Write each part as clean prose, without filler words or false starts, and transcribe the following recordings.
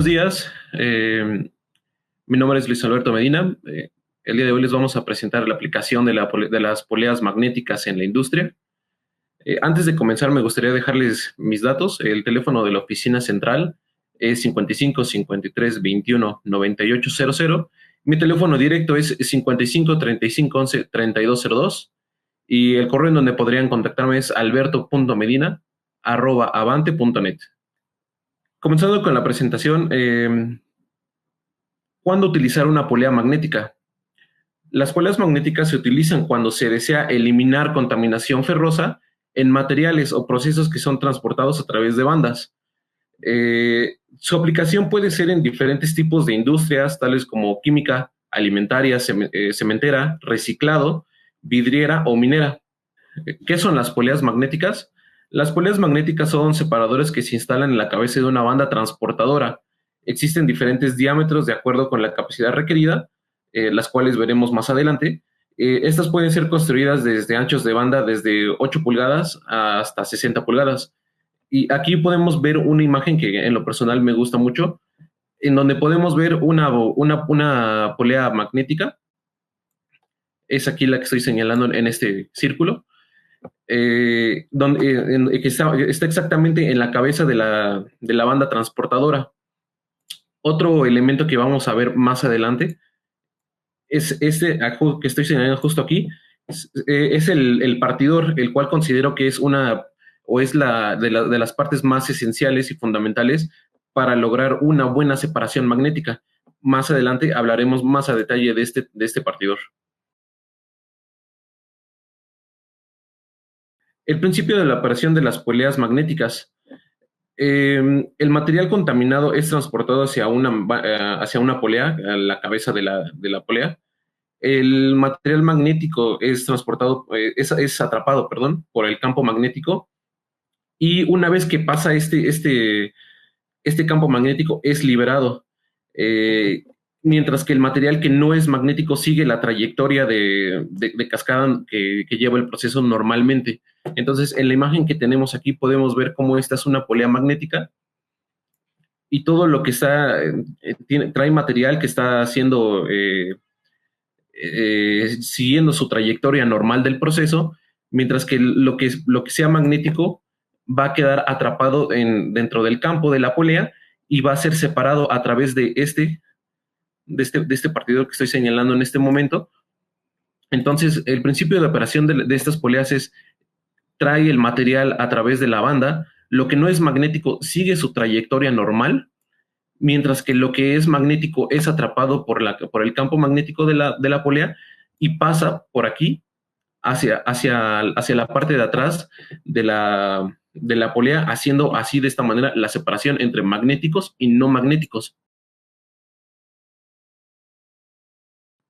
Buenos días, mi nombre es Luis Alberto Medina. El día de hoy les vamos a presentar la aplicación de las poleas magnéticas en la industria. Antes de comenzar me gustaría dejarles mis datos. El teléfono de la oficina central es 55 53 21 98 00. Mi teléfono directo es 55 35 11 32 02 y el correo en donde podrían contactarme es alberto.medina@avante.net. Comenzando con la presentación, ¿cuándo utilizar una polea magnética? Las poleas magnéticas se utilizan cuando se desea eliminar contaminación ferrosa en materiales o procesos que son transportados a través de bandas. Su aplicación puede ser en diferentes tipos de industrias, tales como química, alimentaria, cementera, reciclado, vidriera o minera. ¿Qué son las poleas magnéticas? Las poleas magnéticas son separadores que se instalan en la cabeza de una banda transportadora. Existen diferentes diámetros de acuerdo con la capacidad requerida, las cuales veremos más adelante. Estas pueden ser construidas desde anchos de banda desde 8 pulgadas hasta 60 pulgadas. Y aquí podemos ver una imagen que en lo personal me gusta mucho, en donde podemos ver una polea magnética. Es aquí la que estoy señalando en este círculo. Que está exactamente en la cabeza de la banda transportadora. Otro elemento que vamos a ver más adelante es este que estoy señalando justo aquí, es el partidor, el cual considero que es de las partes más esenciales y fundamentales para lograr una buena separación magnética. Más adelante hablaremos más a detalle de este partidor. El principio de la operación de las poleas magnéticas. El material contaminado es transportado hacia una polea, a la cabeza de la polea. El material magnético es atrapado, por el campo magnético, y una vez que pasa este campo magnético es liberado, mientras que el material que no es magnético sigue la trayectoria de cascada que lleva el proceso normalmente. Entonces, en la imagen que tenemos aquí podemos ver cómo esta es una polea magnética y todo lo que trae material que está siguiendo su trayectoria normal del proceso, mientras que lo que sea magnético va a quedar atrapado dentro del campo de la polea y va a ser separado a través de este partidor que estoy señalando en este momento. Entonces, el principio de operación de estas poleas es: trae el material a través de la banda, lo que no es magnético sigue su trayectoria normal, mientras que lo que es magnético es atrapado por el campo magnético de la polea y pasa por aquí hacia la parte de atrás de la polea, haciendo así, de esta manera, la separación entre magnéticos y no magnéticos.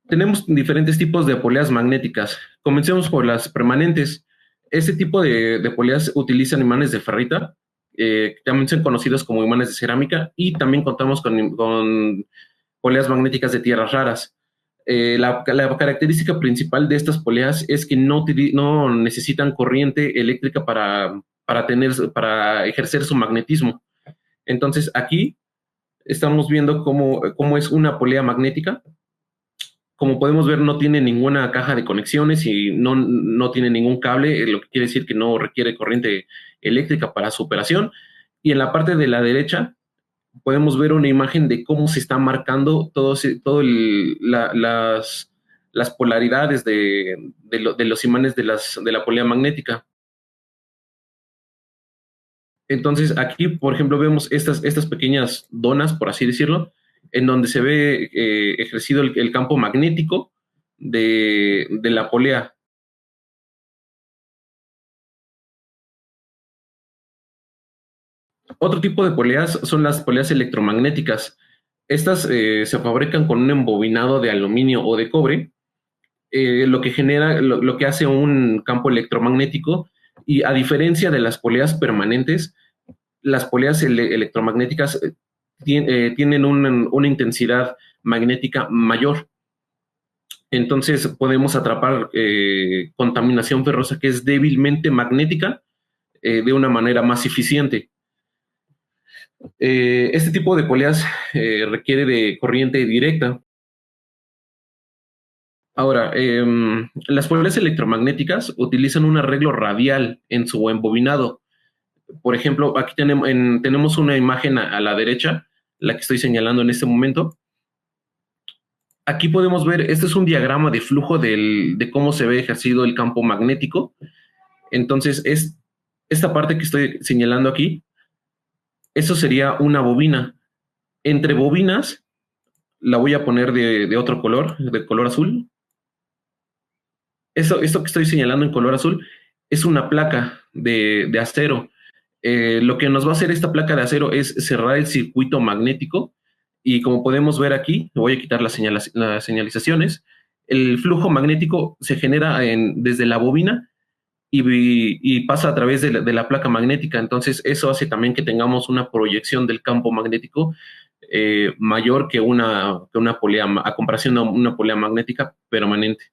Tenemos diferentes tipos de poleas magnéticas. Comencemos por las permanentes. Este tipo de poleas utilizan imanes de ferrita, también son conocidos como imanes de cerámica, y también contamos con poleas magnéticas de tierras raras. La característica principal de estas poleas es que no necesitan corriente eléctrica para ejercer su magnetismo. Entonces, aquí estamos viendo cómo es una polea magnética. Como podemos ver, no tiene ninguna caja de conexiones y no tiene ningún cable, lo que quiere decir que no requiere corriente eléctrica para su operación. Y en la parte de la derecha podemos ver una imagen de cómo se está marcando las polaridades de los imanes de la polea magnética. Entonces, aquí, por ejemplo, vemos estas pequeñas donas, por así decirlo, en donde se ve ejercido el campo magnético de la polea. Otro tipo de poleas son las poleas electromagnéticas. Estas se fabrican con un embobinado de aluminio o de cobre, lo que hace un campo electromagnético, y a diferencia de las poleas permanentes, las poleas electromagnéticas tienen una intensidad magnética mayor. Entonces podemos atrapar contaminación ferrosa que es débilmente magnética de una manera más eficiente. Este tipo de poleas requiere de corriente directa. Ahora, las poleas electromagnéticas utilizan un arreglo radial en su embobinado. Por ejemplo, aquí tenemos una imagen a la derecha, la que estoy señalando en este momento. Aquí podemos ver, este es un diagrama de flujo de cómo se ve ejercido el campo magnético. Entonces, esta parte que estoy señalando aquí, eso sería una bobina. Entre bobinas, la voy a poner de otro color, de color azul. Esto que estoy señalando en color azul es una placa de acero. Lo que nos va a hacer esta placa de acero es cerrar el circuito magnético y como podemos ver aquí, voy a quitar las señalizaciones, el flujo magnético se genera desde la bobina y pasa a través de la placa magnética. Entonces eso hace también que tengamos una proyección del campo magnético mayor que una polea, a comparación a una polea magnética permanente.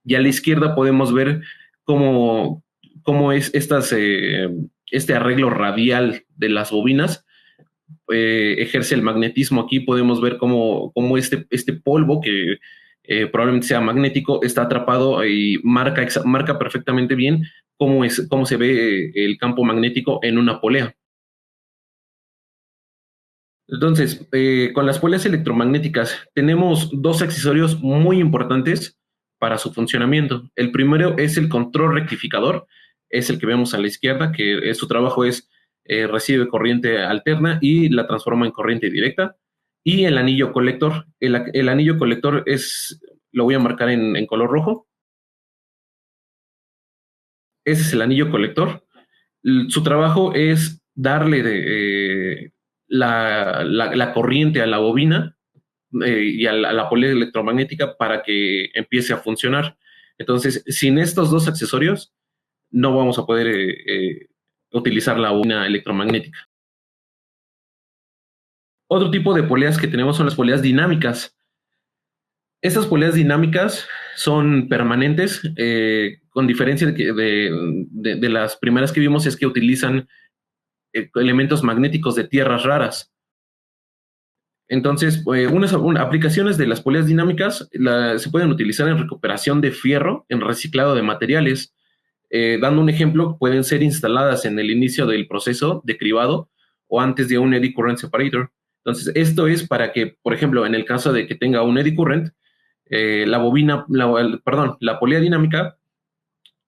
Y a la izquierda podemos ver cómo es este arreglo radial de las bobinas ejerce el magnetismo. Aquí podemos ver cómo este polvo, que probablemente sea magnético, está atrapado y marca perfectamente bien cómo se ve el campo magnético en una polea. Entonces, con las poleas electromagnéticas tenemos dos accesorios muy importantes para su funcionamiento. El primero es el control rectificador, es el que vemos a la izquierda, que su trabajo es recibe corriente alterna y la transforma en corriente directa. Y el anillo colector. El anillo colector lo voy a marcar en color rojo. Ese es el anillo colector. Su trabajo es darle la corriente a la bobina y a la polea electromagnética para que empiece a funcionar. Entonces, sin estos dos accesorios, no vamos a poder utilizar la bobina electromagnética. Otro tipo de poleas que tenemos son las poleas dinámicas. Estas poleas dinámicas son permanentes, con diferencia de las primeras que vimos, es que utilizan elementos magnéticos de tierras raras. Entonces, unas aplicaciones de las poleas dinámicas se pueden utilizar en recuperación de fierro, en reciclado de materiales. Dando un ejemplo, pueden ser instaladas en el inicio del proceso de cribado o antes de un eddy current separator. Entonces, esto es para que, por ejemplo, en el caso de que tenga un eddy current, la polea dinámica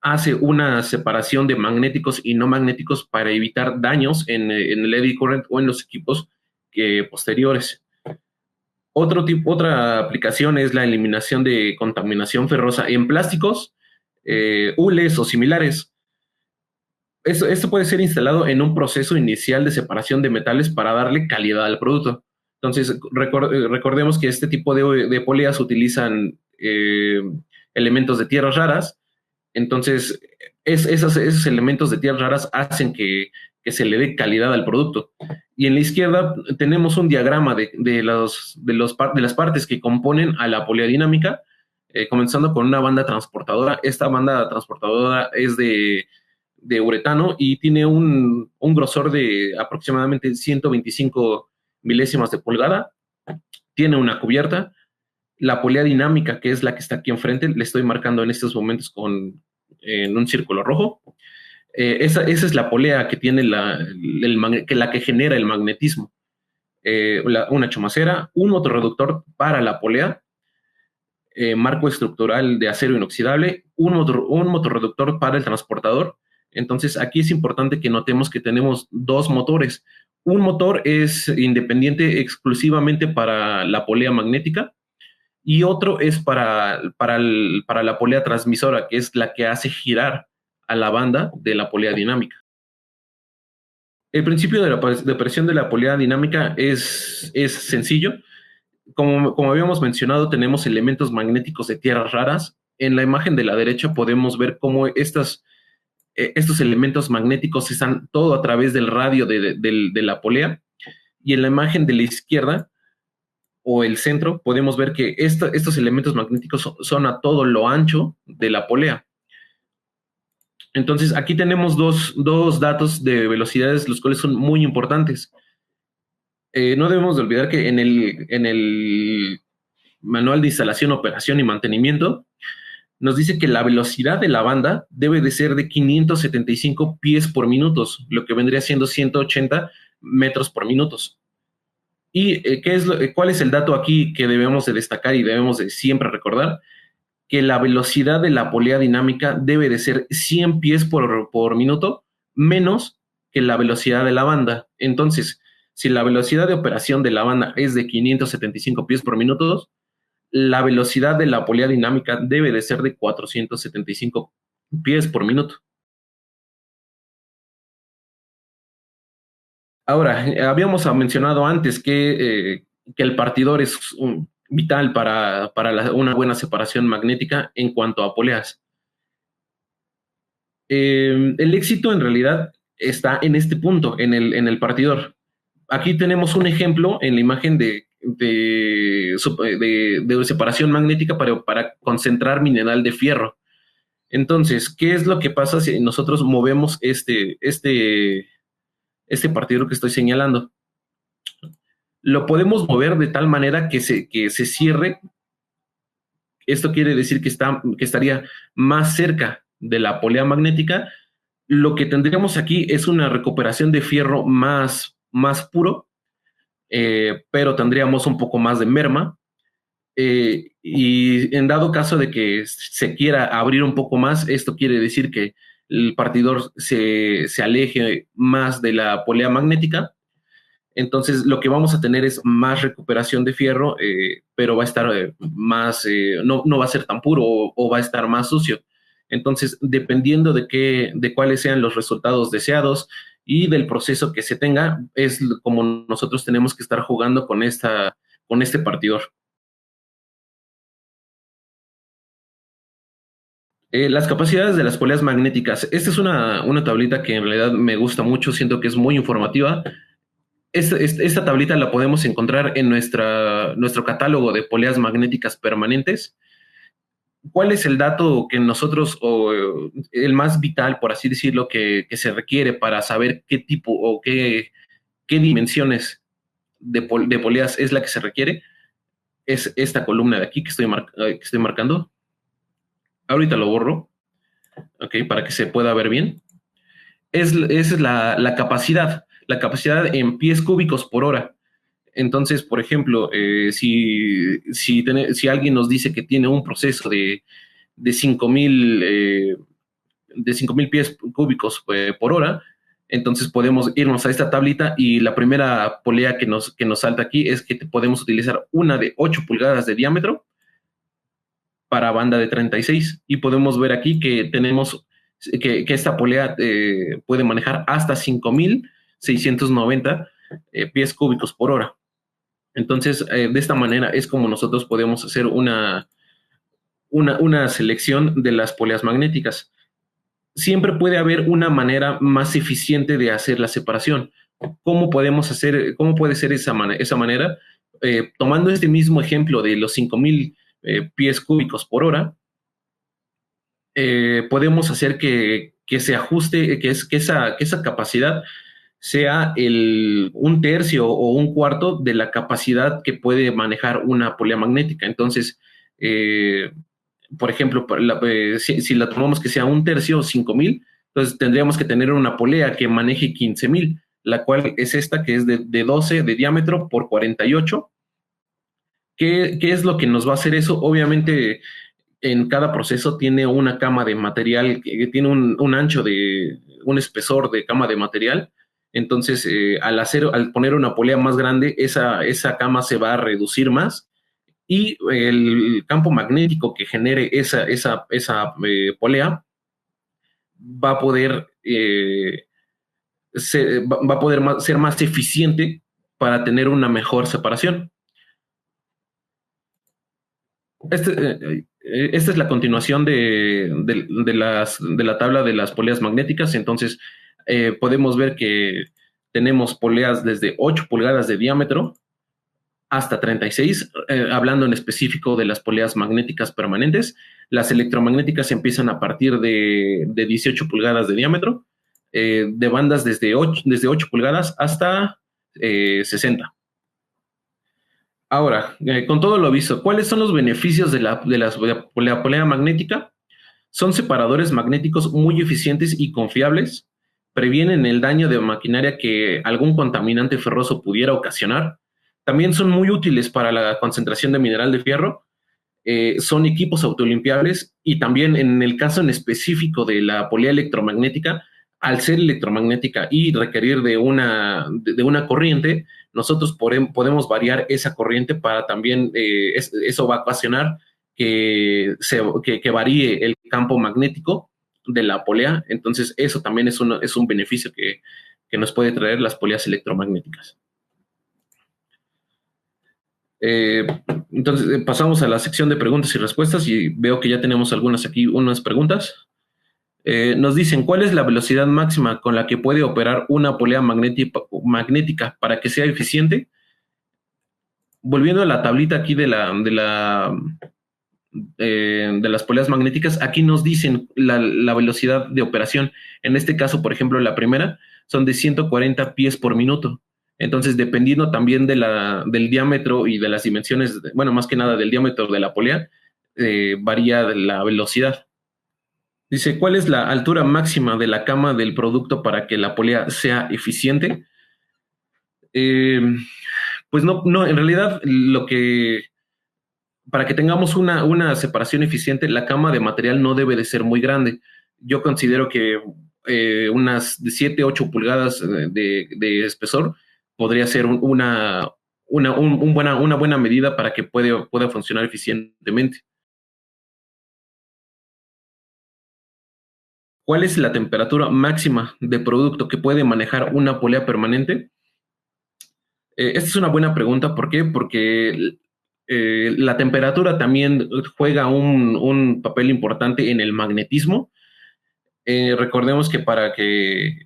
hace una separación de magnéticos y no magnéticos para evitar daños en el eddy current o en los equipos posteriores. Otra aplicación es la eliminación de contaminación ferrosa en plásticos, hules o similares. Esto puede ser instalado en un proceso inicial de separación de metales para darle calidad al producto. Entonces, recordemos que este tipo de poleas utilizan elementos de tierras raras. Entonces, esos elementos de tierras raras hacen que se le dé calidad al producto. Y en la izquierda tenemos un diagrama de las partes que componen a la polea dinámica, comenzando con una banda transportadora. Esta banda transportadora es de uretano y tiene un grosor de aproximadamente 125 milésimas de pulgada. Tiene una cubierta. La polea dinámica, que es la que está aquí enfrente, le estoy marcando en estos momentos en un círculo rojo. Esa es la polea que tiene la que genera el magnetismo. Una chumacera, un motorreductor para la polea, marco estructural de acero inoxidable, un motorreductor para el transportador. Entonces, aquí es importante que notemos que tenemos dos motores. Un motor es independiente exclusivamente para la polea magnética y otro es para la polea transmisora, que es la que hace girar a la banda de la polea dinámica. El principio de presión de la polea dinámica es sencillo. Como habíamos mencionado, tenemos elementos magnéticos de tierras raras. En la imagen de la derecha podemos ver cómo estos elementos magnéticos están todo a través del radio de la polea. Y en la imagen de la izquierda o el centro, podemos ver que estos elementos magnéticos son a todo lo ancho de la polea. Entonces, aquí tenemos dos datos de velocidades, los cuales son muy importantes. No debemos de olvidar que en el manual de instalación, operación y mantenimiento, nos dice que la velocidad de la banda debe de ser de 575 pies por minuto, lo que vendría siendo 180 metros por minuto. ¿Y cuál es el dato aquí que debemos de destacar y debemos de siempre recordar? Que la velocidad de la polea dinámica debe de ser 100 pies por minuto menos que la velocidad de la banda. Entonces, si la velocidad de operación de la banda es de 575 pies por minuto, la velocidad de la polea dinámica debe de ser de 475 pies por minuto. Ahora, habíamos mencionado antes que el partidor es vital para una buena separación magnética en cuanto a poleas. El éxito en realidad está en este punto, en el partidor. Aquí tenemos un ejemplo en la imagen de separación magnética para concentrar mineral de fierro. Entonces, ¿qué es lo que pasa si nosotros movemos este partidor que estoy señalando? Lo podemos mover de tal manera que se cierre. Esto quiere decir que estaría más cerca de la polea magnética. Lo que tendríamos aquí es una recuperación de fierro más puro, pero tendríamos un poco más de merma. Y en dado caso de que se quiera abrir un poco más, esto quiere decir que el partidor se aleje más de la polea magnética. Entonces, lo que vamos a tener es más recuperación de fierro, pero va a estar no va a ser tan puro o va a estar más sucio. Entonces, dependiendo de cuáles sean los resultados deseados y del proceso que se tenga, es como nosotros tenemos que estar jugando con este partidor. Las capacidades de las poleas magnéticas. Esta es una tablita que en realidad me gusta mucho, siento que es muy informativa. Esta tablita la podemos encontrar en nuestro catálogo de poleas magnéticas permanentes. ¿Cuál es el dato que nosotros, o el más vital, por así decirlo, que se requiere para saber qué tipo o qué dimensiones de poleas es la que se requiere? Es esta columna de aquí que estoy marcando. Ahorita lo borro, ¿ok? Para que se pueda ver bien. Esa es la capacidad en pies cúbicos por hora. Entonces, por ejemplo, si alguien nos dice que tiene un proceso de 5,000 pies cúbicos por hora, entonces podemos irnos a esta tablita y la primera polea que nos salta aquí es que podemos utilizar una de 8 pulgadas de diámetro para banda de 36 y podemos ver aquí que tenemos que esta polea puede manejar hasta 5,690 pies cúbicos por hora. Entonces, de esta manera es como nosotros podemos hacer una selección de las poleas magnéticas. Siempre puede haber una manera más eficiente de hacer la separación. ¿Cómo puede ser esa manera? Tomando este mismo ejemplo de los 5,000 pies cúbicos por hora, podemos hacer que se ajuste, que esa capacidad sea un tercio o un cuarto de la capacidad que puede manejar una polea magnética. Entonces, por ejemplo, si la tomamos que sea un tercio, 5,000, entonces tendríamos que tener una polea que maneje 15,000, la cual es esta que es de 12 de diámetro por 48. ¿Qué es lo que nos va a hacer eso? Obviamente, en cada proceso tiene una cama de material, que tiene un espesor de cama de material. Entonces, al poner una polea más grande, esa cama se va a reducir más y el campo magnético que genere esa polea va a poder, ser más eficiente para tener una mejor separación. Esta es la continuación de la tabla de las poleas magnéticas. Entonces, podemos ver que tenemos poleas desde 8 pulgadas de diámetro hasta 36, hablando en específico de las poleas magnéticas permanentes. Las electromagnéticas empiezan a partir de 18 pulgadas de diámetro, de bandas desde 8 pulgadas hasta 60. Ahora, con todo lo visto, ¿cuáles son los beneficios de la polea magnética? Son separadores magnéticos muy eficientes y confiables, previenen el daño de maquinaria que algún contaminante ferroso pudiera ocasionar, también son muy útiles para la concentración de mineral de fierro, son equipos autolimpiables y también en el caso en específico de la polea electromagnética, al ser electromagnética y requerir de una corriente, nosotros podemos variar esa corriente para también, eso va a ocasionar que varíe el campo magnético de la polea. Entonces, eso también es un beneficio que nos puede traer las poleas electromagnéticas. Entonces, pasamos a la sección de preguntas y respuestas y veo que ya tenemos unas preguntas. Nos dicen, ¿cuál es la velocidad máxima con la que puede operar una polea magnética para que sea eficiente? Volviendo a la tablita aquí de las poleas magnéticas, aquí nos dicen la velocidad de operación. En este caso, por ejemplo, la primera son de 140 pies por minuto. Entonces, dependiendo también del diámetro y de las dimensiones, bueno, más que nada del diámetro de la polea, varía la velocidad. Dice, ¿cuál es la altura máxima de la cama del producto para que la polea sea eficiente? Eh, pues no, en realidad para que tengamos una separación eficiente, la cama de material no debe de ser muy grande. Yo considero que unas de 7, 8 pulgadas de espesor podría ser una buena medida para que pueda funcionar eficientemente. ¿Cuál es la temperatura máxima de producto que puede manejar una polea permanente? Esta es una buena pregunta. ¿Por qué? Porque la temperatura también juega un papel importante en el magnetismo. Recordemos que para que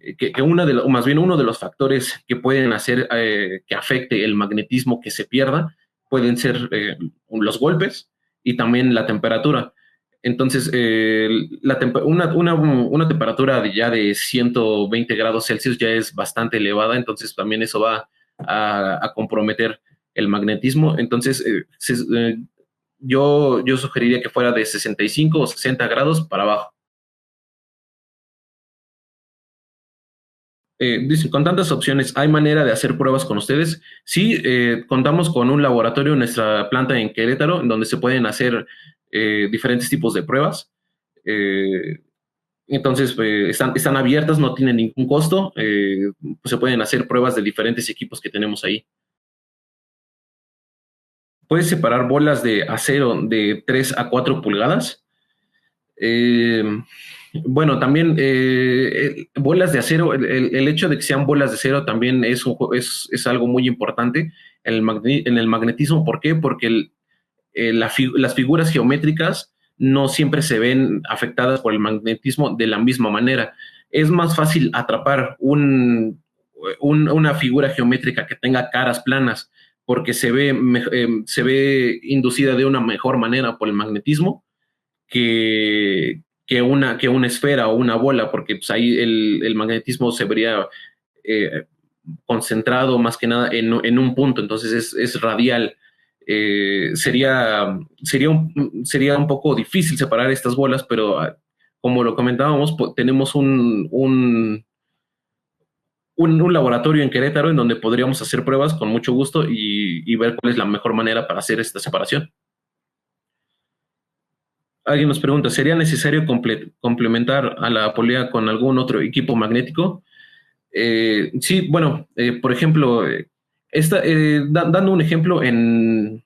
más bien uno de los factores que pueden hacer que afecte el magnetismo que se pierda pueden ser los golpes y también la temperatura. Entonces, una temperatura ya de 120 grados Celsius ya es bastante elevada, entonces también eso va a comprometer el magnetismo. Entonces, yo sugeriría que fuera de 65 o 60 grados para abajo. Dice, con tantas opciones, ¿hay manera de hacer pruebas con ustedes? Sí, contamos con un laboratorio en nuestra planta en Querétaro, en donde se pueden hacer diferentes tipos de pruebas. Entonces, están abiertas, no tienen ningún costo. Pues se pueden hacer pruebas de diferentes equipos que tenemos ahí. Puedes separar bolas de acero de 3 a 4 pulgadas. Eh, bueno, también bolas de acero, el hecho de que sean bolas de acero también es algo muy importante en el magnetismo. ¿Por qué? Porque las figuras geométricas no siempre se ven afectadas por el magnetismo de la misma manera. Es más fácil atrapar una figura geométrica que tenga caras planas porque se ve inducida de una mejor manera por el magnetismo que una esfera o una bola, porque pues, ahí el magnetismo se vería concentrado más que nada en un punto, entonces es radial. Sería un poco difícil separar estas bolas, pero como lo comentábamos, tenemos un laboratorio en Querétaro en donde podríamos hacer pruebas con mucho gusto y ver cuál es la mejor manera para hacer esta separación. Alguien nos pregunta, ¿sería necesario complementar a la polea con algún otro equipo magnético? Sí, bueno, por ejemplo, dando un ejemplo, en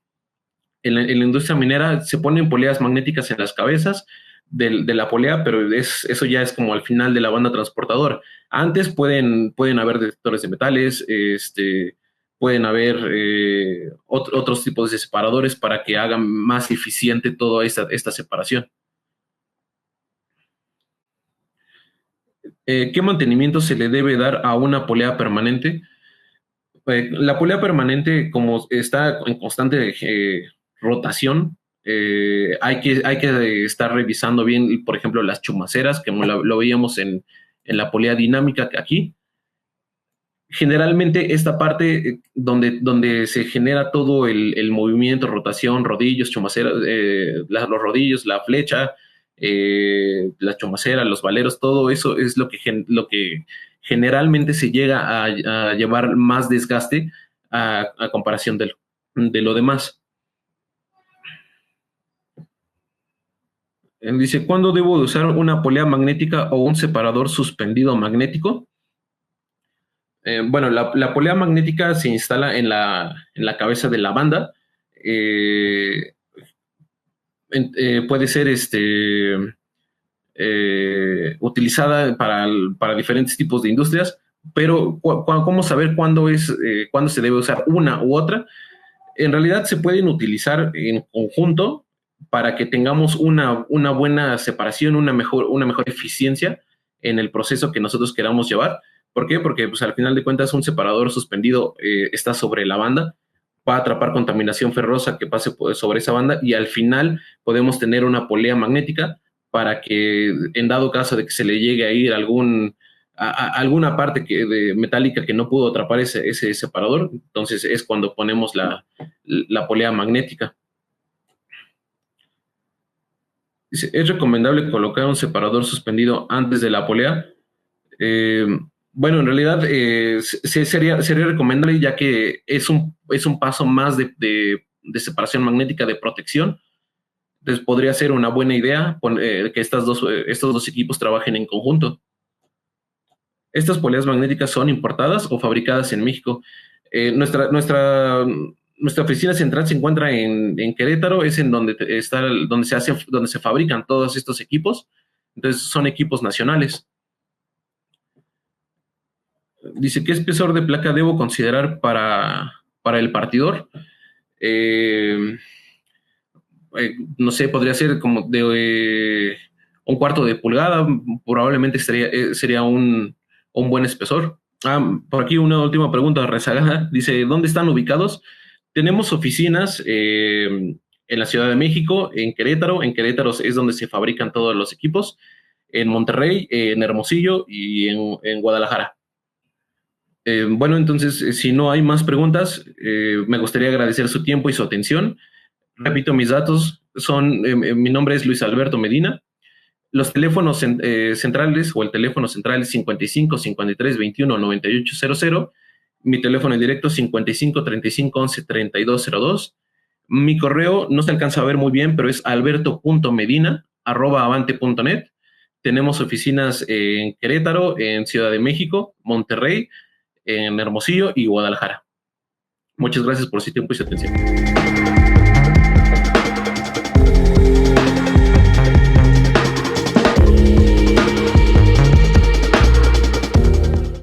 la industria minera se ponen poleas magnéticas en las cabezas de la polea, pero eso ya es como al final de la banda transportadora. Antes pueden haber detectores de metales, pueden haber otros tipos de separadores para que hagan más eficiente toda esta separación. ¿Qué mantenimiento se le debe dar a una polea permanente? La polea permanente, como está en constante rotación, Hay que estar revisando bien, por ejemplo, las chumaceras, que lo veíamos en la polea dinámica aquí. Generalmente esta parte donde se genera todo el movimiento, rotación, rodillos, chumaceras, los rodillos, la flecha, la chumacera, los valeros, todo eso es lo que generalmente se llega a llevar más desgaste a comparación de lo demás. Dice, ¿cuándo debo de usar una polea magnética o un separador suspendido magnético? Bueno, la polea magnética se instala en la cabeza de la banda. Puede ser utilizada para diferentes tipos de industrias, pero ¿cómo saber cuándo se debe usar una u otra? En realidad se pueden utilizar en conjunto para que tengamos una buena separación, una mejor eficiencia en el proceso que nosotros queramos llevar. ¿Por qué? Porque pues, al final de cuentas un separador suspendido está sobre la banda, va a atrapar contaminación ferrosa que pase sobre esa banda y al final podemos tener una polea magnética para que en dado caso de que se le llegue a ir alguna parte metálica que no pudo atrapar ese separador, entonces es cuando ponemos la polea magnética. Dice, ¿es recomendable colocar un separador suspendido antes de la polea? Bueno, en realidad sería recomendable, ya que es un paso más de separación magnética, de protección. Entonces podría ser una buena idea que estos dos equipos trabajen en conjunto. ¿Estas poleas magnéticas son importadas o fabricadas en México? Nuestra oficina central se encuentra en Querétaro, es en donde se fabrican todos estos equipos. Entonces son equipos nacionales. Dice, ¿qué espesor de placa debo considerar para el partidor? No sé, podría ser como de un cuarto de pulgada, probablemente sería un buen espesor. Por aquí una última pregunta rezagada. Dice, ¿dónde están ubicados? Tenemos oficinas en la Ciudad de México, en Querétaro. En Querétaro es donde se fabrican todos los equipos. En Monterrey, en Hermosillo y en Guadalajara. Bueno, entonces, si no hay más preguntas, me gustaría agradecer su tiempo y su atención. Repito, mis datos son, mi nombre es Luis Alberto Medina. Los teléfonos centrales o el teléfono central es 55 53 21 98 00. Mi teléfono en directo 55 35 11 32 02. Mi correo no se alcanza a ver muy bien, pero es alberto.medina@avante.net. Tenemos oficinas en Querétaro, en Ciudad de México, Monterrey, en Hermosillo y Guadalajara. Muchas gracias por su tiempo y su atención.